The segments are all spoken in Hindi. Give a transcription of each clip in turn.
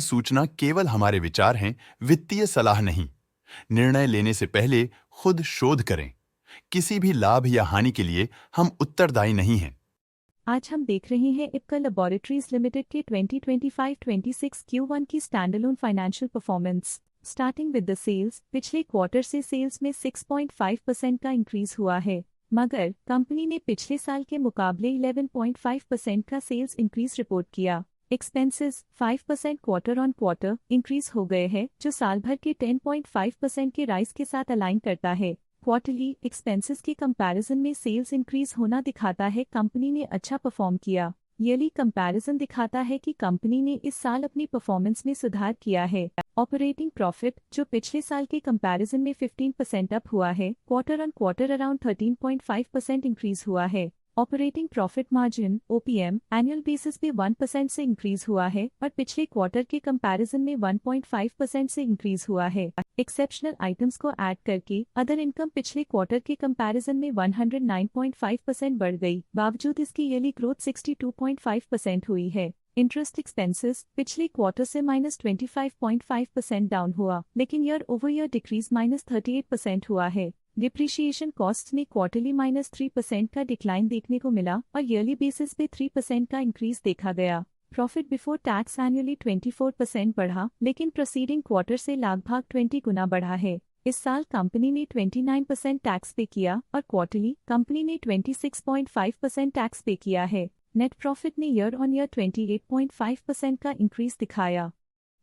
सूचना केवल हमारे विचार हैं, वित्तीय सलाह नहीं। निर्णय लेने से पहले खुद शोध करें। किसी भी लाभ या हानि के लिए हम उत्तरदायी नहीं हैं। आज हम देख रहे हैं इप्का लैबोरेटरीज लिमिटेड के 2025-26 Q1 की standalone financial performance. Starting with the sales, पिछले क्वार्टर से सेल्स में 6.5% का इंक्रीज हुआ है, मगर कंपनी ने पिछले साल के मुकाबले 11.5% का सेल्स इंक्रीज रिपोर्ट किया। Expenses 5% quarter on quarter increase हो गए हैं, जो साल भर के 10.5% के राइज के साथ अलाइन करता है। क्वार्टरली एक्सपेंसेस के कंपैरिजन में सेल्स इंक्रीज होना दिखाता है कंपनी ने अच्छा परफॉर्म किया। ईयरली कंपैरिजन दिखाता है कि कंपनी ने इस साल अपनी परफॉर्मेंस में सुधार किया है। ऑपरेटिंग प्रॉफिट, जो पिछले साल के कंपैरिजन में 15% अप हुआ है, quarter on quarter around 13.5% increase हुआ है। Operating profit margin OPM annual basis पे 1% से इंक्रीज हुआ है और पिछले क्वार्टर के कंपैरिजन में 1.5% से इंक्रीज हुआ है। एक्सेप्शनल आइटम्स को ऐड करके अदर इनकम पिछले क्वार्टर के कंपैरिजन में 109.5% बढ़ गई, बावजूद इसकी ईयरली ग्रोथ 62.5% हुई है। इंटरेस्ट एक्सपेंसेस पिछले क्वार्टर से -25.5% डाउन हुआ, लेकिन ईयर ओवर ईयर डिक्रीज -38% हुआ है। डिप्रिशिएशन कॉस्ट में क्वार्टरली -3% का डिक्लाइन देखने को मिला और ईयरली बेसिस पे 3% का इंक्रीज देखा गया। प्रॉफिट बिफोर टैक्स एनुअली 24% बढ़ा, लेकिन प्रोसीडिंग क्वार्टर से लगभग 20 गुना बढ़ा है। इस साल कंपनी ने 29% टैक्स पे किया और क्वार्टरली कंपनी ने 26.5% टैक्स पे किया है। नेट प्रॉफिट ने ईयर ऑन ईयर 28.5% का इंक्रीज दिखाया,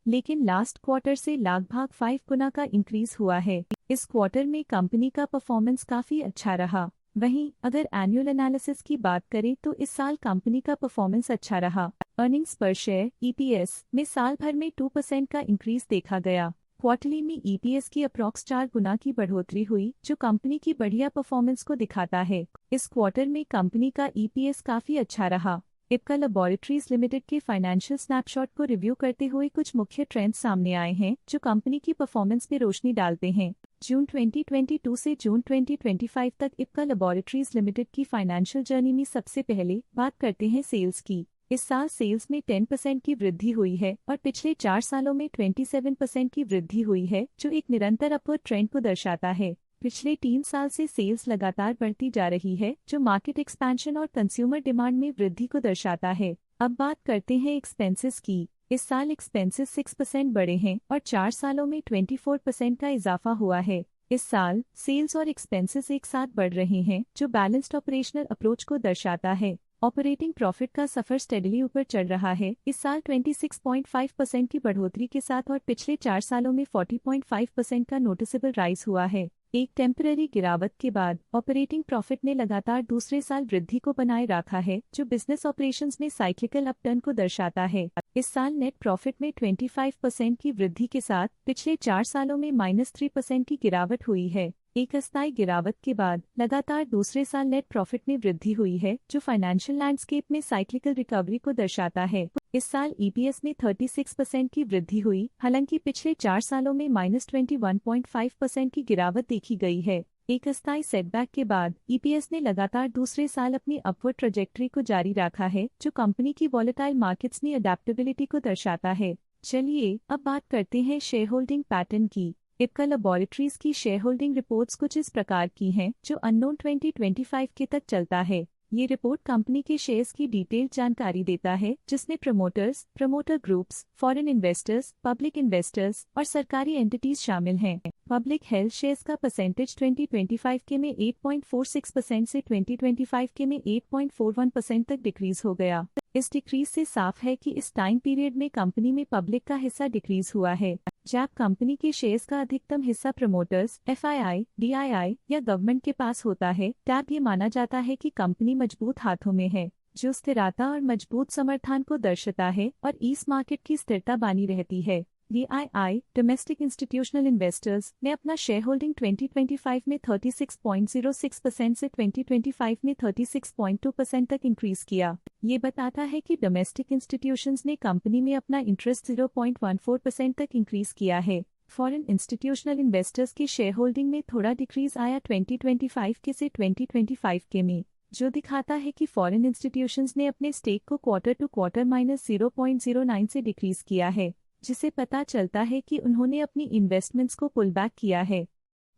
लेकिन लास्ट क्वार्टर से लगभग 5 गुना का इंक्रीज हुआ है। इस क्वार्टर में कंपनी का परफॉर्मेंस काफी अच्छा रहा। वहीं अगर एनुअल एनालिसिस की बात करें तो इस साल कंपनी का परफॉर्मेंस अच्छा रहा। अर्निंग्स पर शेयर EPS में साल भर में 2% का इंक्रीज देखा गया। क्वार्टरली में EPS की अप्रॉक्स 4 गुना की बढ़ोतरी हुई, जो कंपनी की बढ़िया परफॉर्मेंस को दिखाता है। इस क्वार्टर में कंपनी का EPS काफी अच्छा रहा। इप्का लैबोरेटरीज लिमिटेड के फाइनेंशियल स्नैपशॉट को रिव्यू करते हुए कुछ मुख्य ट्रेंड्स सामने आए हैं, जो कंपनी की परफॉर्मेंस पे रोशनी डालते हैं। जून 2022 से जून 2025 तक इप्का लैबोरेटरीज लिमिटेड की फाइनेंशियल जर्नी में सबसे पहले बात करते हैं सेल्स की। इस साल सेल्स में 10% की वृद्धि हुई है और पिछले 4 सालों में 27% की वृद्धि हुई है, जो एक निरंतर अपवर्ड ट्रेंड को दर्शाता है। पिछले 3 साल से सेल्स लगातार बढ़ती जा रही है, जो मार्केट एक्सपेंशन और कंज्यूमर डिमांड में वृद्धि को दर्शाता है। अब बात करते हैं एक्सपेंसेस की। इस साल एक्सपेंसेस 6% बढ़े हैं और 4 सालों में 24% का इजाफा हुआ है। इस साल सेल्स और एक्सपेंसेस एक साथ बढ़ रहे हैं, जो बैलेंस्ड ऑपरेशनल अप्रोच को दर्शाता है। ऑपरेटिंग प्रॉफिट का सफर स्टेडली ऊपर चढ़ रहा है, इस साल 26.5% की बढ़ोतरी के साथ और पिछले 4 सालों में 40.5% का नोटिसेबल राइज हुआ है। एक टेम्पररी गिरावट के बाद ऑपरेटिंग प्रॉफिट ने लगातार दूसरे साल वृद्धि को बनाए रखा है, जो बिजनेस ऑपरेशंस में साइक्लिकल अपटर्न को दर्शाता है। इस साल नेट प्रॉफिट में 25% की वृद्धि के साथ पिछले 4 सालों में -3% की गिरावट हुई है। एक अस्थायी गिरावट के बाद लगातार दूसरे साल नेट प्रॉफिट में वृद्धि हुई है, जो फाइनेंशियल लैंडस्केप में साइक्लिकल रिकवरी को दर्शाता है। इस साल EPS में 36% की वृद्धि हुई, हालांकि पिछले 4 सालों में -21.5% की गिरावट देखी गई है। एक अस्थायी सेटबैक के बाद EPS ने लगातार दूसरे साल अपनी अपवर्ड ट्रैजेक्टरी को जारी रखा है, जो कंपनी की वॉलेटाइल मार्केट्स में अडेप्टेबिलिटी को दर्शाता है। चलिए अब बात करते हैं शेयर होल्डिंग पैटर्न की। इप्का लैबोरेटरीज की शेयर होल्डिंग रिपोर्ट्स कुछ इस प्रकार की हैं, जो अननोन 2025 के तक चलता है। ये रिपोर्ट कंपनी के शेयर्स की डिटेल्ड जानकारी देता है, जिसमें promoters, promoter groups, foreign investors, public investors और सरकारी एंटिटीज शामिल हैं। पब्लिक हेल्थ शेयर्स का परसेंटेज 2025 के में 8.46% से 2025 के में 8.41% तक डिक्रीज हो गया। इस डिक्रीज से साफ है कि इस टाइम पीरियड में कंपनी में पब्लिक का हिस्सा डिक्रीज हुआ है। जब कंपनी के शेयर्स का अधिकतम हिस्सा प्रमोटर्स, FII, DII या गवर्नमेंट के पास होता है, तब ये माना जाता है कि कंपनी मजबूत हाथों में है, जो स्थिरता और मजबूत समर्थन को दर्शाता है और इस मार्केट की स्थिरता बनी रहती है। DII डोमेस्टिक इंस्टीट्यूशनल इन्वेस्टर्स ने अपना शेयर होल्डिंग 2025 में 36.06% से 2025 में 36.2% तक इंक्रीज किया। ये बताता है कि डोमेस्टिक इंस्टीट्यूशंस ने कंपनी में अपना इंटरेस्ट 0.14% तक इंक्रीज किया है। फॉरेन इंस्टीट्यूशनल इन्वेस्टर्स की शेयर होल्डिंग में थोड़ा डिक्रीज आया 2025 के से 2025 के में, जो दिखाता है कि फॉरेन इंस्टीट्यूशंस ने अपने स्टेक को क्वार्टर टू क्वार्टर -0.09 से डिक्रीज किया है। जिसे पता चलता है कि उन्होंने अपनी इन्वेस्टमेंट्स को पुल बैक किया है।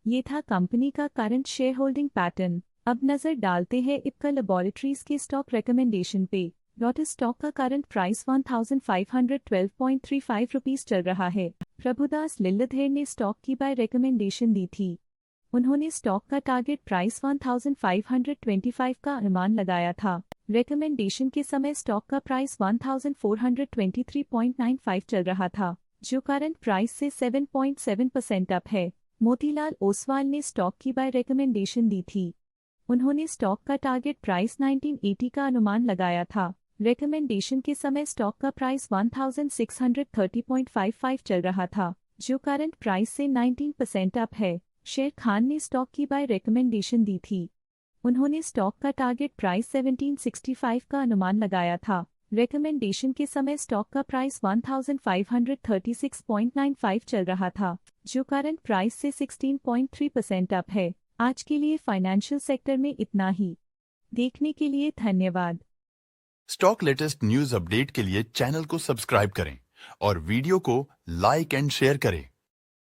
ये था कंपनी का करंट शेयर होल्डिंग पैटर्न। अब नजर डालते हैं इप्का लैबोरेटरीज के स्टॉक रिकमेंडेशन पे। लॉटस स्टॉक का करंट प्राइस 1512.35 रुपीस चल रहा है। प्रभुदास लिल्लाधर ने स्टॉक की बाय रिकमेंडेशन दी थी। उन्होंने स्टॉक का टारगेट प्राइस 1525 का अनुमान लगाया था। रिकमेंडेशन के समय स्टॉक का प्राइस 1423.95 चल रहा था, जो करंट प्राइस से 7.7% अप है। मोतीलाल ओसवाल ने स्टॉक की बाय रिकमेंडेशन दी थी। उन्होंने स्टॉक का टारगेट प्राइस 1980 का अनुमान लगाया था। रिकमेंडेशन के समय स्टॉक का प्राइस 1630.55 चल रहा था, जो करंट प्राइस से 19% अप है। शेर खान ने स्टॉक की बाय रिकमेंडेशन दी थी। उन्होंने स्टॉक का टारगेट प्राइस 1765 का अनुमान लगाया था। रिकमेंडेशन के समय स्टॉक का प्राइस 1536.95 चल रहा था, जो करंट प्राइस से 16.3% अप है। आज के लिए फाइनेंशियल सेक्टर में इतना ही। देखने के लिए धन्यवाद। स्टॉक लेटेस्ट न्यूज अपडेट के लिए चैनल को सब्सक्राइब करें और वीडियो को लाइक एंड शेयर करें।